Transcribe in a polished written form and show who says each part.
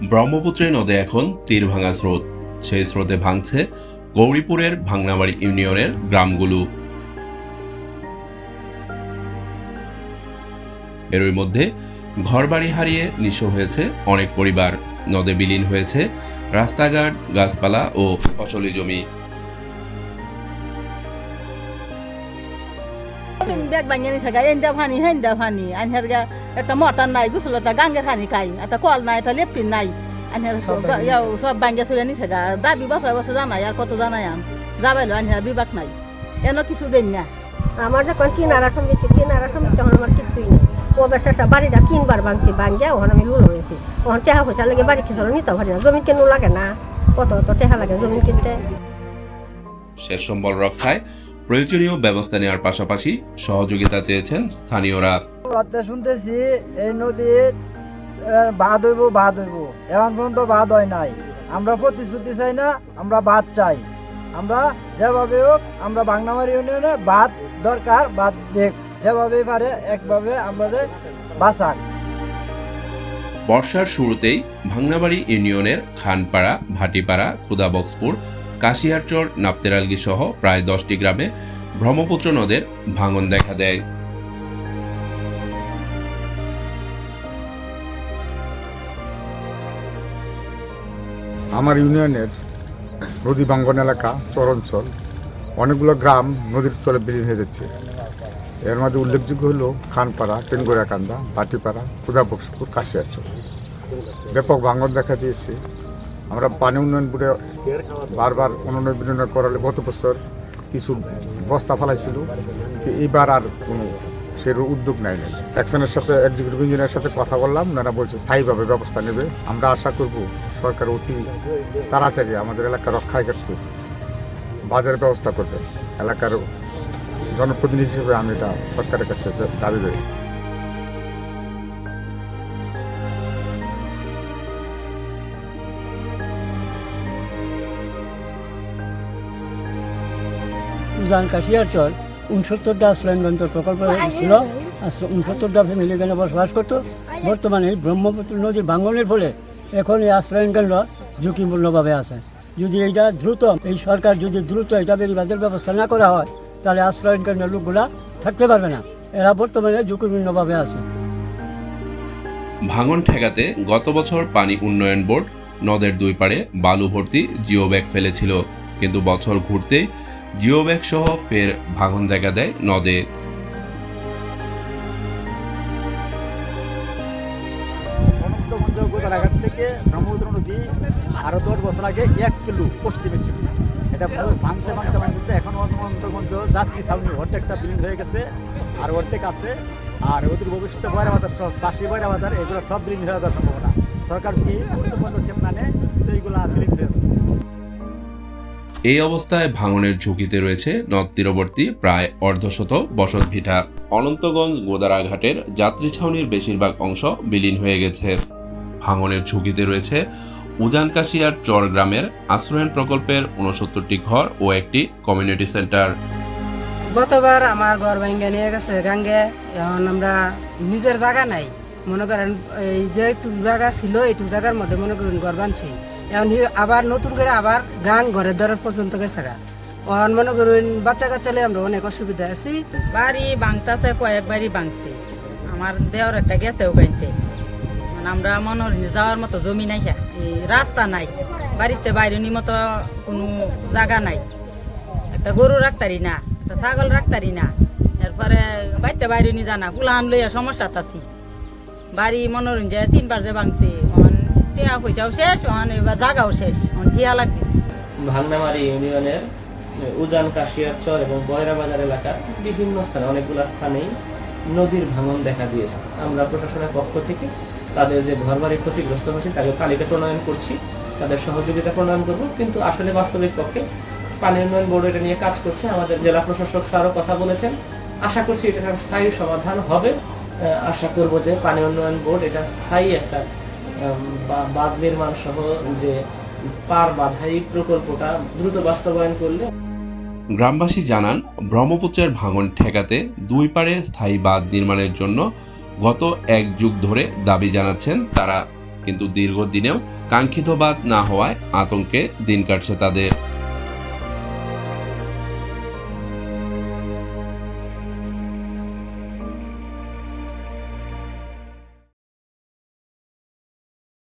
Speaker 1: ব্রহ্মপুত্রে নদে এখন তীর ভাঙা স্রোত। সেই স্রোতে ভাঙছে গৌরীপুরের ভাংনাবাড়ি ইউনিয়নের গ্রামগুলো। এরই মধ্যে ঘরবাড়ি হারিয়ে নিঃস্ব হয়েছে অনেক পরিবার। নদে বিলীন হয়েছে রাস্তাঘাট, গাছপালা ও ফসলি জমি।
Speaker 2: দেখ বাঙালি থাকা এন্দা ফানি হেন্দা ফানি আনহার একটা মটার নাই গুছলতা গাঙ্গের ফানি খাই একটা কল নাই একটা লেপটিন নাই আনহার সব বাঙ্গা চলে নি থাকা দাবি বছর বছর জানাই আর কত জানাই আম যাবাইলো আনহার বিবাক নাই এনো কিছু দেন না।
Speaker 3: আমার যখন কিনারা সমিতি তখন আমার কিছুই নেই। ও বেশা বাড়িটা কিনবার ভাঙছি ভাঙ্গিয়া ওখানে আমি লুল হয়েছি। ওখানে টেহা পয়সা লাগে বাড়ি কিছু নিতে পারি না, জমিন কেন লাগে না, কত টেহা লাগে জমিন কিনতে।
Speaker 1: শেষ সম্বল রক্ষায় প্রয়োজনীয় ব্যবস্থা নেওয়ার পাশাপাশি সহযোগিতা চেয়েছেন স্থানীয়রা।
Speaker 4: রাতে শুনতেছি এই নদীর বাঁধ হইব এখন পর্যন্ত বাঁধ হয় নাই। আমরা প্রতিশ্রুতি চাই না, আমরা বাঁধ চাই। আমরা যেভাবে হোক আমরা ভাংনাবাড়ি ইউনিয়নে বাঁধ দরকার, বাঁধ দেখ যেভাবে পারে একভাবে আমাদের বাঁচান।
Speaker 1: বর্ষার শুরুতেই ভাংনাবাড়ি ইউনিয়নের খানপাড়া, ভাটিপাড়া, খুদাবক্সপুর, কাশিয়ারচর, নাপতেরালগি সহ প্রায় 10টি গ্রামে ব্রহ্মপুত্র নদের ভাঙন দেখা দেয়।
Speaker 5: আমার ইউনিয়নের নদী ভাঙ্গন এলাকা, চরাঞ্চল অনেকগুলো গ্রাম নদীর তলে বিলীন হয়ে যাচ্ছে। এর মধ্যে উল্লেখযোগ্য হলো খানপাড়া, টেঙ্গুরাকান্দা, ভাটিপাড়া, খুদাবক্সপুর, কাশিয়ারচর। ব্যাপক ভাঙ্গন দেখা দিয়েছে। আমরা পানি উন্নয়ন বোর্ডে বারবার উন্নয়ন করালে গত বছর কিছু বস্তা ফেলাইছিল, যে এইবার আর কোনো সেরকম উদ্যোগ নেয় নাই। একজনের সাথে এক্সিকিউটিভ ইঞ্জিনিয়ারের সাথে কথা বললাম, ওনারা বলছে স্থায়ীভাবে ব্যবস্থা নেবে। আমরা আশা করব সরকার অতি তাড়াতাড়ি আমাদের এলাকা রক্ষায় করতে বাজার ব্যবস্থা করবে। এলাকার জনপ্রতিনিধি হিসেবে আমি এটা সরকারের কাছে দাবি করি।
Speaker 6: উজান কাশিয়ারচর 69টা আশ্রয়ণগঞ্জ প্রকল্প ছিল। 69টা ফ্যামিলি এখানে বসবাস করতো। বর্তমানে ব্রহ্মপুত্র নদীর ভাঙনের ফলে এখন এই আশ্রয়ণকেন্দ্র ঝুঁকিপূর্ণভাবে আছে। যদি এইটা দ্রুত এই সরকার যদি দ্রুত এটা বেরিবাদের ব্যবস্থা না করা হয়, তাহলে আশ্রয়ণকেন্দ্রের লোকগুলা থাকতে পারবে না। এরা বর্তমানে ঝুঁকিপূর্ণভাবে আছে।
Speaker 1: ভাঙন ঠেকাতে গত বছর পানি উন্নয়ন বোর্ড নদের দুই পাড়ে বালু ভর্তি জিও ব্যাগ ফেলেছিল, কিন্তু বছর ঘুরতেই জিও ব্যাগ সহ ফের ভাঙন দেখা দেয় নদে।
Speaker 7: অনন্তগঞ্জ গোদারাঘাট থেকে ব্রহ্মপুত্র নদী আরো 10 বছর আগে 1 কিলো পশ্চিমে ছিল। এটা ভাঙতে এখন অনন্তগঞ্জ যাত্রী ছাউনি অর্ধেকটা বিলীন হয়ে গেছে, আর অর্ধেক আছে। আর ওদের ভবিষ্যতে বয়রা বাজার সব পাশে বয়রা বাজার এগুলো সব বিলীন হয়ে যাওয়ার সম্ভাবনা। সরকার কি পদক্ষেপ না নেয় তো এইগুলা বিলীন হয়ে যাবে।
Speaker 1: এই অবস্থায় ভাঙনের ঝুঁকিতে রয়েছে নদ তীরবর্তী প্রায় অর্ধশত বসতভিটা। অনন্তগঞ্জ গোদারাঘাটের যাত্রী ছাউনির বেশিরভাগ অংশ বিলীন হয়ে গেছে। ভাঙনের ঝুঁকিতে রয়েছে উজানকাশিয়ার চর গ্রামের আশ্রয়ণ প্রকল্পের 69টি ঘর ও একটি কমিউনিটি সেন্টার।
Speaker 8: গতবার আমার ঘর ভেঙে নিয়ে গেছে গাঙ্গে। এখন আমরা নিজের জায়গা নাই, মনে করেন এই যে একটু জায়গা ছিল এইটু জায়গার মধ্যে মনে করেন ঘর বানছি। এখন আবার নতুন করে আবার গাং ঘরের দ্বারা পর্যন্ত গেছে গা। এখন মনে করুন বাচ্চা কাচ্চালে আমরা অনেক অসুবিধা আছি।
Speaker 2: বাড়ি ভাঙতাছে, কয়েক বাড়ি ভাঙছে। আমার দেওয়ার একটা গেছে ওখানতে। আমরা মনে যাওয়ার মতো জমি নাই, রাস্তা নাই, বাড়িতে বাইরের মতো কোনো জায়গা নাই। একটা গরু রাখতারি না, একটা ছাগল রাখতারি না। এরপরে বাড়িতে বাইরে নি জানা কুলান লইয়া সমস্যা আছি। বাড়ি মনোরঞ্জন 3বার যে ভাঙছে, টিয়া পয়সাও শেষ, এবার জায়গাও শেষ, ঠিয়া লাগছে।
Speaker 9: ভাংনাবাড়ি ইউনিয়নের উজান কাশিয়ারচর এবং বয়রা বাজার এলাকার বিভিন্ন স্থানে অনেকগুলো স্থানেই নদীর ভাঙন দেখা দিয়েছে। আমরা প্রশাসনের পক্ষ থেকে তাদের যে ঘরবাড়ি ক্ষতিগ্রস্ত হয়েছে তাদের তালিকা প্রণয়ন করছি, তাদের সহযোগিতা প্রণয়ন করব। কিন্তু আসলে বাস্তবিক পক্ষে পানি উন্নয়ন বোর্ড এটা নিয়ে কাজ করছে। আমাদের জেলা প্রশাসক স্যারও কথা বলেছেন। আশা করছি এটা একটা স্থায়ী সমাধান হবে। আশা করব যে পানি উন্নয়ন বোর্ড এটা স্থায়ী একটা বাঁধ নির্মাণ সহ যে পার বাধাই প্রকল্পটা দ্রুত বাস্তবায়ন করলে।
Speaker 1: গ্রামবাসী জানান, ব্রহ্মপুত্রের ভাঙন ঠেকাতে দুই পাড়ে স্থায়ী বাঁধ নির্মাণের জন্য গত 1 যুগ ধরে দাবি জানাচ্ছেন তারা। কিন্তু দীর্ঘদিনেও কাঙ্ক্ষিত বাঁধ না হওয়ায় আতঙ্কে দিন কাটছে তাদের।